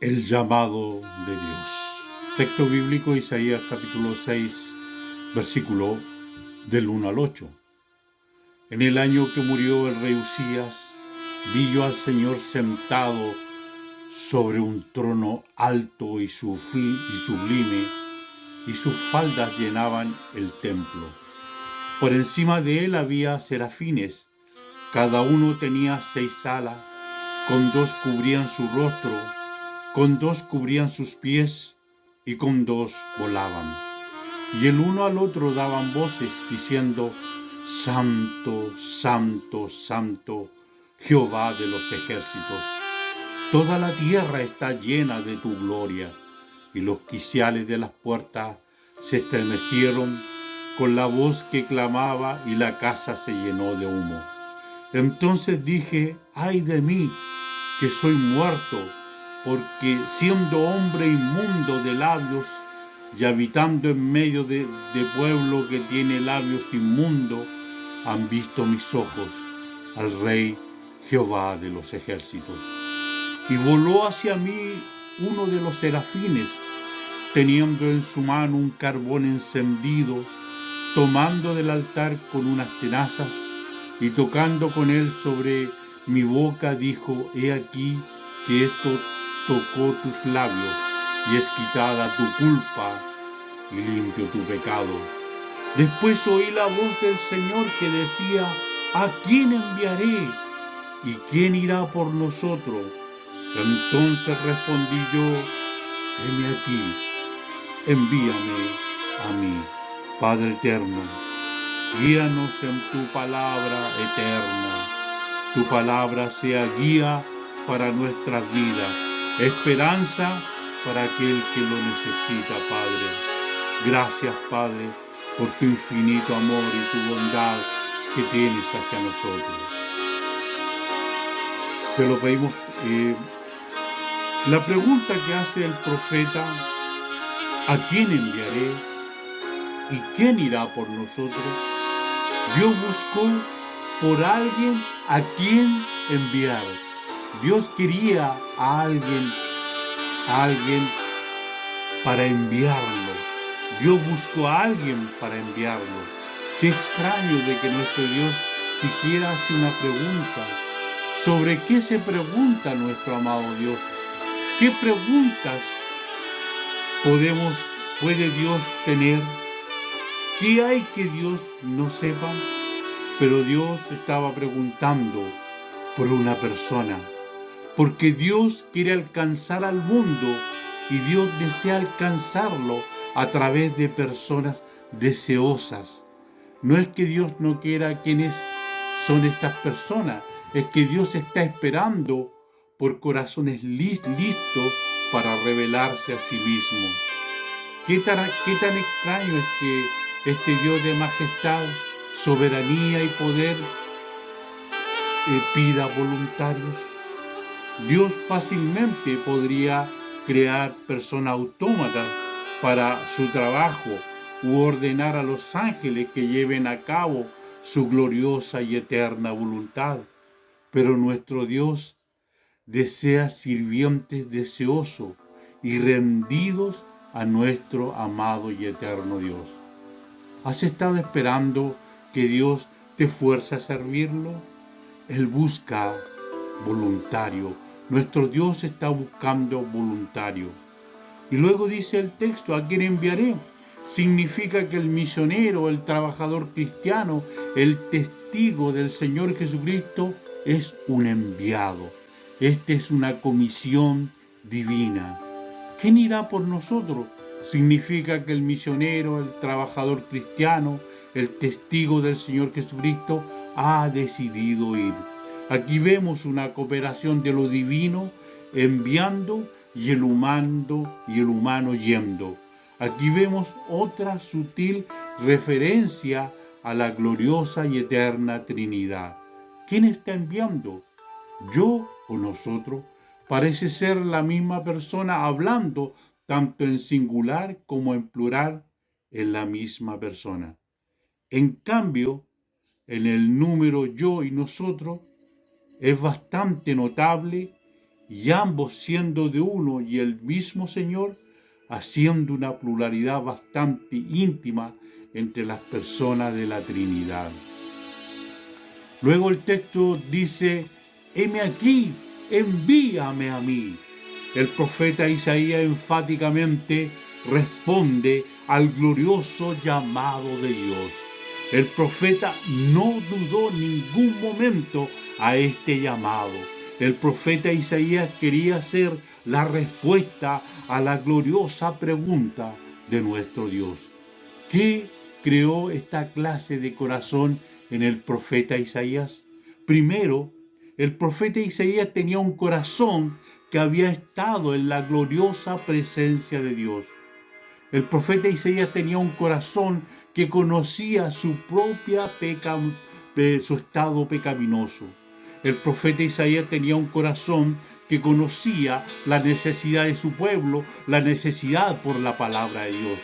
El llamado de Dios. Texto bíblico Isaías capítulo 6, versículo del 1 al 8. En el año que murió el rey Usías, vi yo al Señor sentado sobre un trono alto y sublime, y sus faldas llenaban el templo. Por encima de él había serafines, cada uno tenía 6 alas, con 2 cubrían su rostro, con 2 cubrían sus pies, y con 2 volaban. Y el uno al otro daban voces, diciendo: Santo, Santo, Santo, Jehová de los ejércitos. Toda la tierra está llena de tu gloria. Y los quiciales de las puertas se estremecieron con la voz que clamaba, y la casa se llenó de humo. Entonces dije: ay de mí, que soy muerto, porque siendo hombre inmundo de labios y habitando en medio de pueblo que tiene labios inmundos, han visto mis ojos al Rey Jehová de los ejércitos. Y voló hacia mí uno de los serafines, teniendo en su mano un carbón encendido, tomando del altar con unas tenazas, y tocando con él sobre mi boca, dijo: he aquí que esto tocó tus labios, y es quitada tu culpa y limpio tu pecado. Después oí la voz del Señor que decía: ¿a quién enviaré? ¿Y quién irá por nosotros? Entonces respondí yo: heme aquí, envíame a mí. Padre eterno, guíanos en tu palabra eterna. Tu palabra sea guía para nuestras vidas, esperanza para aquel que lo necesita, Padre. Gracias, Padre, por tu infinito amor y tu bondad que tienes hacia nosotros. Te lo pedimos. La pregunta que hace el profeta: ¿a quién enviaré? ¿Y quién irá por nosotros? Dios buscó por alguien a quien enviar. Dios quería a alguien para enviarlo. Dios buscó a alguien para enviarlo. Qué extraño de que nuestro Dios siquiera hace una pregunta. ¿Sobre qué se pregunta nuestro amado Dios? ¿Qué preguntas puede Dios tener? ¿Qué hay que Dios no sepa? Pero Dios estaba preguntando por una persona, porque Dios quiere alcanzar al mundo y Dios desea alcanzarlo a través de personas deseosas. No es que Dios no quiera quiénes son estas personas, es que Dios está esperando por corazones listos para revelarse a sí mismo. ¿Qué tan extraño es que este Dios de majestad, soberanía y poder pida voluntarios? Dios fácilmente podría crear personas autómatas para su trabajo u ordenar a los ángeles que lleven a cabo su gloriosa y eterna voluntad. Pero nuestro Dios desea sirvientes deseosos y rendidos a nuestro amado y eterno Dios. ¿Has estado esperando que Dios te fuerce a servirlo? Él busca voluntario. Nuestro Dios está buscando voluntario. Y luego dice el texto: ¿a quién enviaré? Significa que el misionero, el trabajador cristiano, el testigo del Señor Jesucristo es un enviado. Esta es una comisión divina. ¿Quién irá por nosotros? Significa que el misionero, el trabajador cristiano, el testigo del Señor Jesucristo ha decidido ir. Aquí vemos una cooperación de lo divino enviando y el humano yendo. Aquí vemos otra sutil referencia a la gloriosa y eterna Trinidad. ¿Quién está enviando? ¿Yo o nosotros? Parece ser la misma persona hablando tanto en singular como en plural en la misma persona. En cambio, en el número yo y nosotros es bastante notable y ambos siendo de uno y el mismo Señor, haciendo una pluralidad bastante íntima entre las personas de la Trinidad. Luego el texto dice, heme aquí, envíame a mí. El profeta Isaías enfáticamente responde al glorioso llamado de Dios. El profeta no dudó ningún momento a este llamado. El profeta Isaías quería ser la respuesta a la gloriosa pregunta de nuestro Dios. ¿Qué creó esta clase de corazón en el profeta Isaías? Primero, el profeta Isaías tenía un corazón que había estado en la gloriosa presencia de Dios. El profeta Isaías tenía un corazón que conocía su su estado pecaminoso. El profeta Isaías tenía un corazón que conocía la necesidad de su pueblo, la necesidad por la palabra de Dios.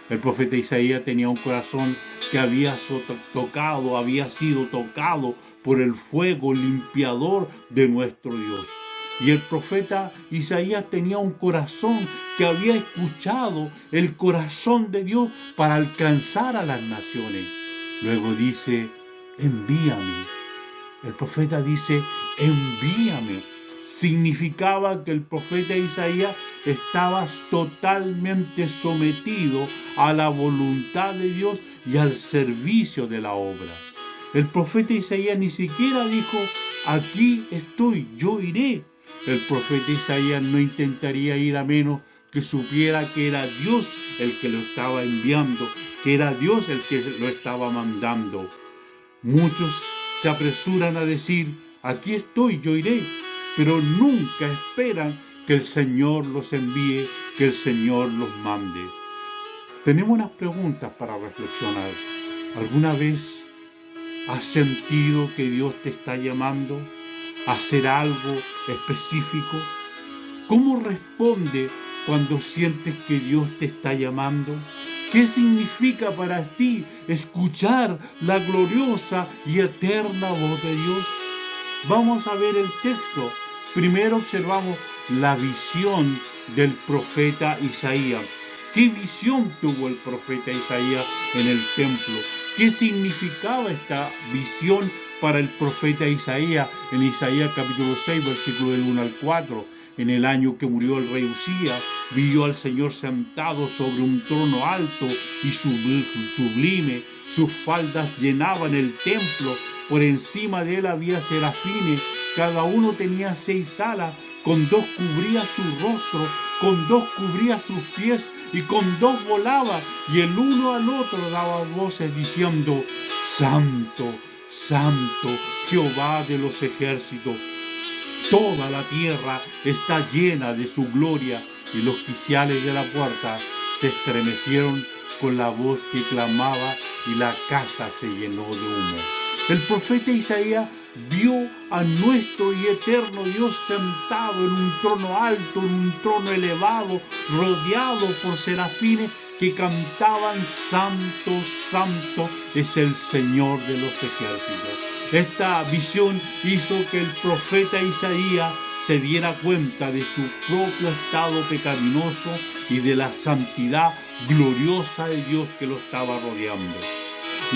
El profeta Isaías tenía un corazón que había sido tocado por el fuego limpiador de nuestro Dios. Y el profeta Isaías tenía un corazón que había escuchado el corazón de Dios para alcanzar a las naciones. Luego dice, envíame. El profeta dice, envíame. Significaba que el profeta Isaías estaba totalmente sometido a la voluntad de Dios y al servicio de la obra. El profeta Isaías ni siquiera dijo, aquí estoy, yo iré. El profeta Isaías no intentaría ir a menos que supiera que era Dios el que lo estaba enviando, que era Dios el que lo estaba mandando. Muchos se apresuran a decir, aquí estoy, yo iré, pero nunca esperan que el Señor los envíe, que el Señor los mande. Tenemos unas preguntas para reflexionar. ¿Alguna vez has sentido que Dios te está llamando a hacer algo específico? ¿Cómo responde cuando sientes que Dios te está llamando? ¿Qué significa para ti escuchar la gloriosa y eterna voz de Dios? Vamos a ver el texto. Primero observamos la visión del profeta Isaías. ¿Qué visión tuvo el profeta Isaías en el templo? ¿Qué significaba esta visión para el profeta Isaías en Isaías capítulo 6, versículo del 1 al 4? En el año que murió el rey Usías, vio al Señor sentado sobre un trono alto y sublime. Sus faldas llenaban el templo. Por encima de él había serafines. Cada uno tenía 6 alas. Con 2 cubría su rostro, con 2 cubría sus pies y con 2 volaba. Y el uno al otro daba voces diciendo, Santo, Santo, Jehová de los ejércitos. Toda la tierra está llena de su gloria. Y los quiciales de la puerta se estremecieron con la voz que clamaba y la casa se llenó de humo. El profeta Isaías vio a nuestro y eterno Dios sentado en un trono alto, en un trono elevado, rodeado por serafines que cantaban, Santo, Santo es el Señor de los ejércitos. Esta visión hizo que el profeta Isaías se diera cuenta de su propio estado pecaminoso y de la santidad gloriosa de Dios que lo estaba rodeando.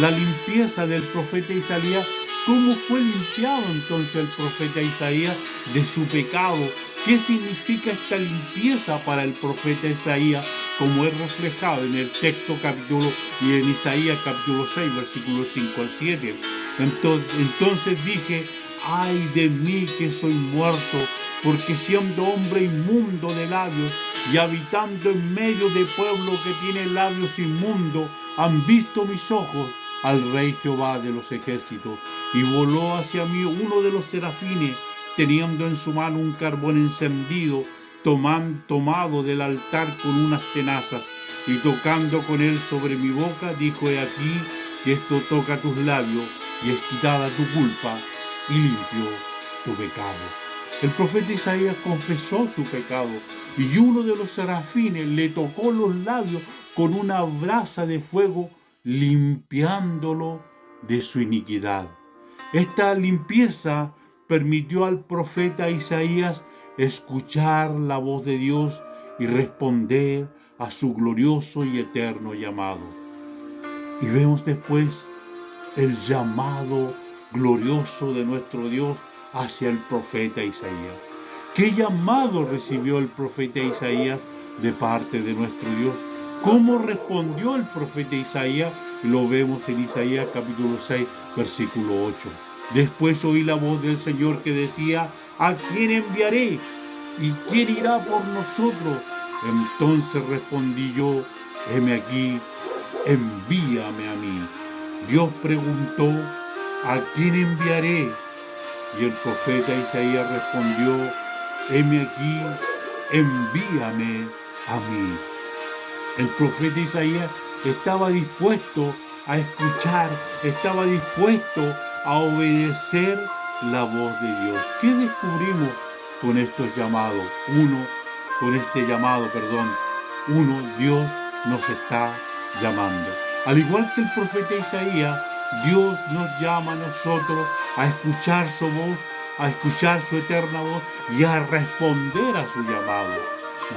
La limpieza del profeta Isaías, ¿cómo fue limpiado entonces el profeta Isaías de su pecado? ¿Qué significa esta limpieza para el profeta Isaías, como es reflejado en el texto capítulo y en Isaías capítulo 6, versículos 5 al 7? Entonces dije, ay de mí que soy muerto, porque siendo hombre inmundo de labios y habitando en medio de pueblo que tiene labios inmundos, han visto mis ojos al Rey Jehová de los ejércitos. Y voló hacia mí uno de los serafines, teniendo en su mano un carbón encendido, tomado del altar con unas tenazas, y tocando con él sobre mi boca, dijo, he aquí que esto toca tus labios, y es quitada tu culpa, y limpio tu pecado. El profeta Isaías confesó su pecado, y uno de los serafines le tocó los labios con una brasa de fuego, limpiándolo de su iniquidad. Esta limpieza permitió al profeta Isaías escuchar la voz de Dios y responder a su glorioso y eterno llamado. Y vemos después el llamado glorioso de nuestro Dios hacia el profeta Isaías. ¿Qué llamado recibió el profeta Isaías de parte de nuestro Dios? ¿Cómo respondió el profeta Isaías? Lo vemos en Isaías capítulo 6, versículo 8. Después oí la voz del Señor que decía: ¿a quién enviaré? ¿Y quién irá por nosotros? Entonces respondí yo: heme aquí, envíame a mí. Dios preguntó: ¿a quién enviaré? Y el profeta Isaías respondió: heme aquí, envíame a mí. El profeta Isaías estaba dispuesto a escuchar, estaba dispuesto a obedecer la voz de Dios. ¿Qué descubrimos con estos llamados? Dios nos está llamando. Al igual que el profeta Isaías, Dios nos llama a nosotros a escuchar su voz, a escuchar su eterna voz y a responder a su llamado.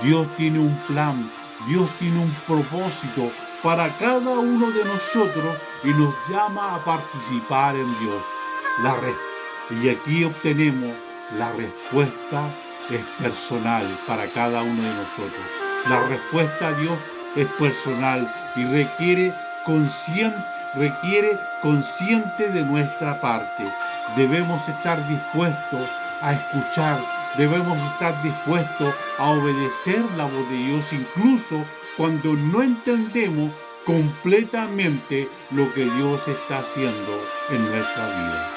Dios tiene un plan, Dios tiene un propósito para cada uno de nosotros y nos llama a participar en Dios. Y aquí obtenemos la respuesta es personal para cada uno de nosotros. La respuesta a Dios es personal y requiere consciente de nuestra parte. Debemos estar dispuestos a escuchar, debemos estar dispuestos a obedecer la voz de Dios, incluso cuando no entendemos completamente lo que Dios está haciendo en nuestra vida.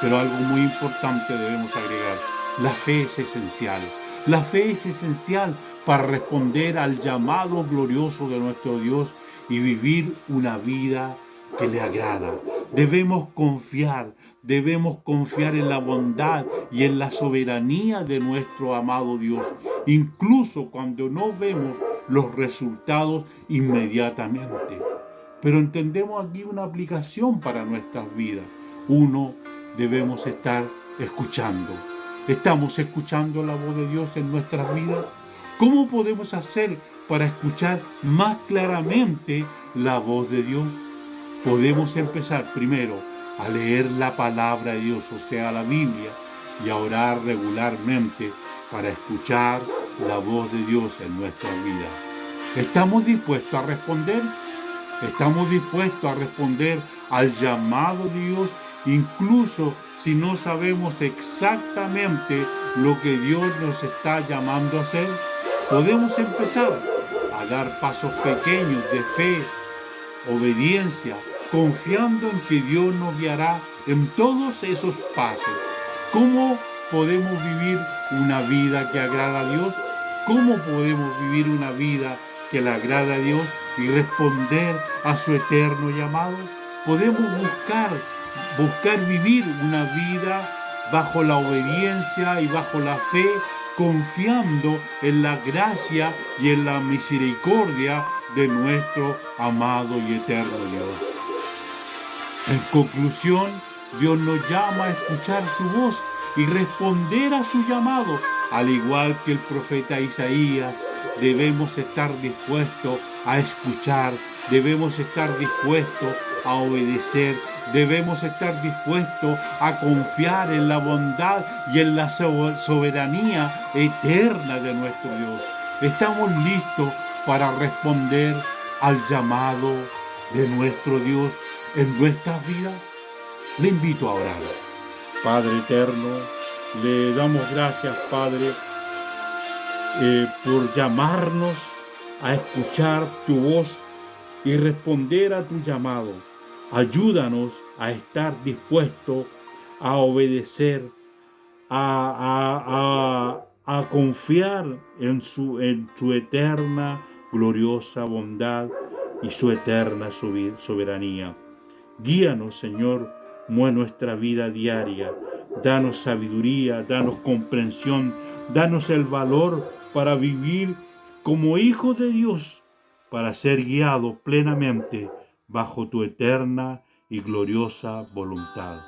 Pero algo muy importante debemos agregar: la fe es esencial. La fe es esencial para responder al llamado glorioso de nuestro Dios y vivir una vida que le agrada. Debemos confiar en la bondad y en la soberanía de nuestro amado Dios, incluso cuando no vemos los resultados inmediatamente. Pero entendemos aquí una aplicación para nuestras vidas. Debemos estar escuchando. ¿Estamos escuchando la voz de Dios en nuestras vidas? ¿Cómo podemos hacer para escuchar más claramente la voz de Dios? Podemos empezar primero a leer la palabra de Dios, o sea, la Biblia, y a orar regularmente para escuchar la voz de Dios en nuestra vida. ¿Estamos dispuestos a responder? ¿Estamos dispuestos a responder al llamado de Dios, incluso si no sabemos exactamente lo que Dios nos está llamando a hacer? Podemos empezar a dar pasos pequeños de fe, obediencia, confiando en que Dios nos guiará en todos esos pasos. ¿Cómo podemos vivir una vida que agrada a Dios? ¿Cómo podemos vivir una vida que le agrada a Dios y responder a su eterno llamado? Podemos buscar vivir una vida bajo la obediencia y bajo la fe, confiando en la gracia y en la misericordia de nuestro amado y eterno Dios. En conclusión, Dios nos llama a escuchar su voz y responder a su llamado. Al igual que el profeta Isaías, debemos estar dispuestos a escuchar, debemos estar dispuestos a obedecer, debemos estar dispuestos a confiar en la bondad y en la soberanía eterna de nuestro Dios. ¿Estamos listos para responder al llamado de nuestro Dios en nuestras vidas? Le invito a orar. Padre eterno, le damos gracias, Padre, por llamarnos a escuchar tu voz y responder a tu llamado. Ayúdanos a estar dispuestos a obedecer, a confiar en su eterna, gloriosa bondad y su eterna soberanía. Guíanos, Señor, en nuestra vida diaria. Danos sabiduría, danos comprensión, danos el valor para vivir como hijos de Dios, para ser guiados plenamente bajo tu eterna y gloriosa voluntad.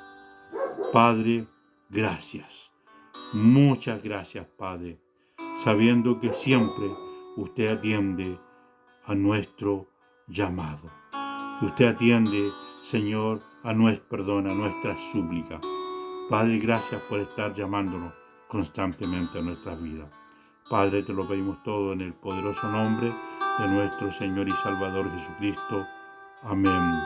Padre, gracias. Muchas gracias, Padre, sabiendo que siempre usted atiende a nuestro llamado. Que usted atiende, Señor, a nuestras súplicas. Padre, gracias por estar llamándonos constantemente a nuestras vidas. Padre, te lo pedimos todo en el poderoso nombre de nuestro Señor y Salvador Jesucristo. Amén